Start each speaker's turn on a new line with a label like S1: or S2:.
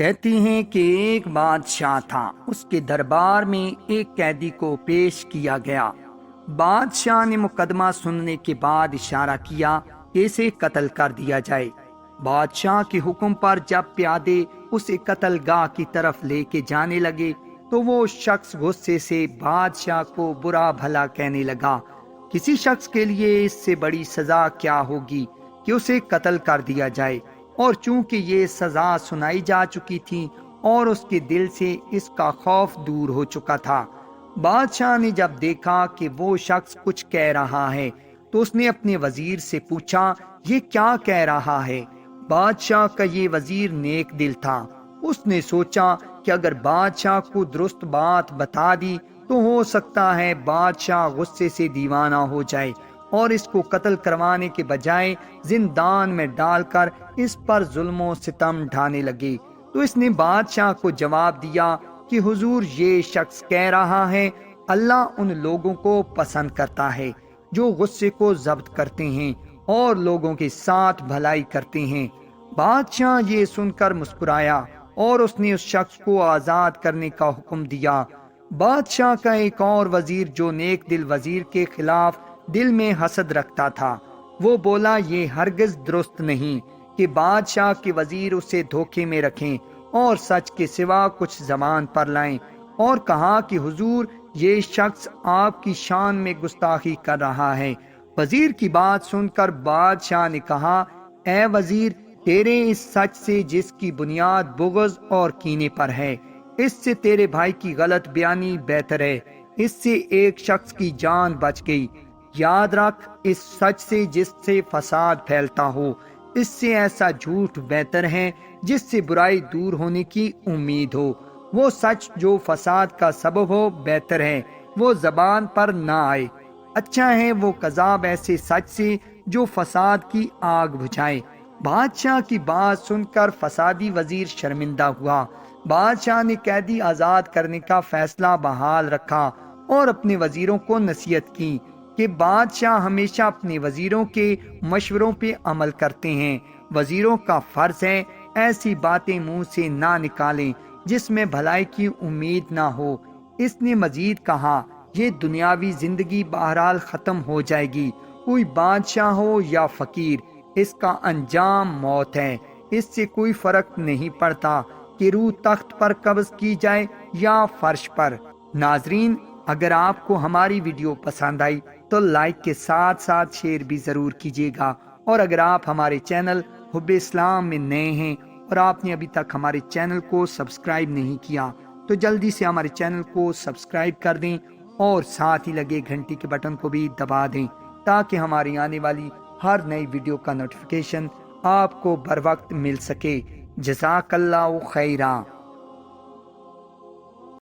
S1: کہتی ہیں کہ ایک بادشاہ تھا، اس کے دربار میں ایک قیدی کو پیش کیا گیا۔ بادشاہ نے مقدمہ سننے کے بعد اشارہ کیا کہ اسے قتل کر دیا جائے۔ بادشاہ کے حکم پر جب پیادے اسے قتل گاہ کی طرف لے کے جانے لگے تو وہ شخص غصے سے بادشاہ کو برا بھلا کہنے لگا۔ کسی شخص کے لیے اس سے بڑی سزا کیا ہوگی کہ اسے قتل کر دیا جائے، اور چونکہ یہ سزا سنائی جا چکی تھی اور اس کے دل سے اس کا خوف دور ہو چکا تھا۔ بادشاہ نے جب دیکھا کہ وہ شخص کچھ کہہ رہا ہے تو اس نے اپنے وزیر سے پوچھا، یہ کیا کہہ رہا ہے؟ بادشاہ کا یہ وزیر نیک دل تھا۔ اس نے سوچا کہ اگر بادشاہ کو درست بات بتا دی تو ہو سکتا ہے بادشاہ غصے سے دیوانہ ہو جائے اور اس کو قتل کروانے کے بجائے زندان میں ڈال کر اس پر ظلم و ستم ڈھانے لگے۔ تو اس نے بادشاہ کو جواب دیا کہ حضور، یہ شخص کہہ رہا ہے اللہ ان لوگوں کو پسند کرتا ہے جو غصے کو ضبط کرتے ہیں اور لوگوں کے ساتھ بھلائی کرتے ہیں۔ بادشاہ یہ سن کر مسکرایا اور اس نے اس شخص کو آزاد کرنے کا حکم دیا۔ بادشاہ کا ایک اور وزیر جو نیک دل وزیر کے خلاف دل میں حسد رکھتا تھا، وہ بولا یہ ہرگز درست نہیں کہ بادشاہ کے وزیر اسے دھوکے میں رکھیں اور سچ کے سوا کچھ زبان پر لائیں، اور کہا کہ حضور، یہ شخص آپ کی شان میں گستاخی کر رہا ہے۔ وزیر کی بات سن کر بادشاہ نے کہا، اے وزیر، تیرے اس سچ سے جس کی بنیاد بغض اور کینے پر ہے، اس سے تیرے بھائی کی غلط بیانی بہتر ہے۔ اس سے ایک شخص کی جان بچ گئی۔ یاد رکھ، اس سچ سے جس سے فساد پھیلتا ہو، اس سے ایسا جھوٹ بہتر ہے جس سے برائی دور ہونے کی امید ہو۔ وہ سچ جو فساد کا سبب ہو بہتر ہے وہ زبان پر نہ آئے۔ اچھا ہے وہ کذاب ایسے سچ سے جو فساد کی آگ بجھائے۔ بادشاہ کی بات سن کر فسادی وزیر شرمندہ ہوا۔ بادشاہ نے قیدی آزاد کرنے کا فیصلہ بحال رکھا اور اپنے وزیروں کو نصیحت کی کہ بادشاہ ہمیشہ اپنے وزیروں کے مشوروں پہ عمل کرتے ہیں۔ وزیروں کا فرض ہے ایسی باتیں منہ سے نہ نکالیں جس میں بھلائی کی امید نہ ہو۔ اس نے مزید کہا، یہ دنیاوی زندگی بہرحال ختم ہو جائے گی، کوئی بادشاہ ہو یا فقیر، اس کا انجام موت ہے۔ اس سے کوئی فرق نہیں پڑتا کہ روح تخت پر قبض کی جائے یا فرش پر۔ ناظرین، اگر آپ کو ہماری ویڈیو پسند آئی تو لائک کے ساتھ ساتھ شیئر بھی ضرور کیجیے گا، اور اگر آپ ہمارے چینل حب اسلام میں نئے ہیں اور آپ نے ابھی تک ہمارے چینل کو سبسکرائب نہیں کیا تو جلدی سے ہمارے چینل کو سبسکرائب کر دیں اور ساتھ ہی لگے گھنٹی کے بٹن کو بھی دبا دیں تاکہ ہماری آنے والی ہر نئی ویڈیو کا نوٹیفیکیشن آپ کو بر وقت مل سکے۔ جزاک اللہ خیرا۔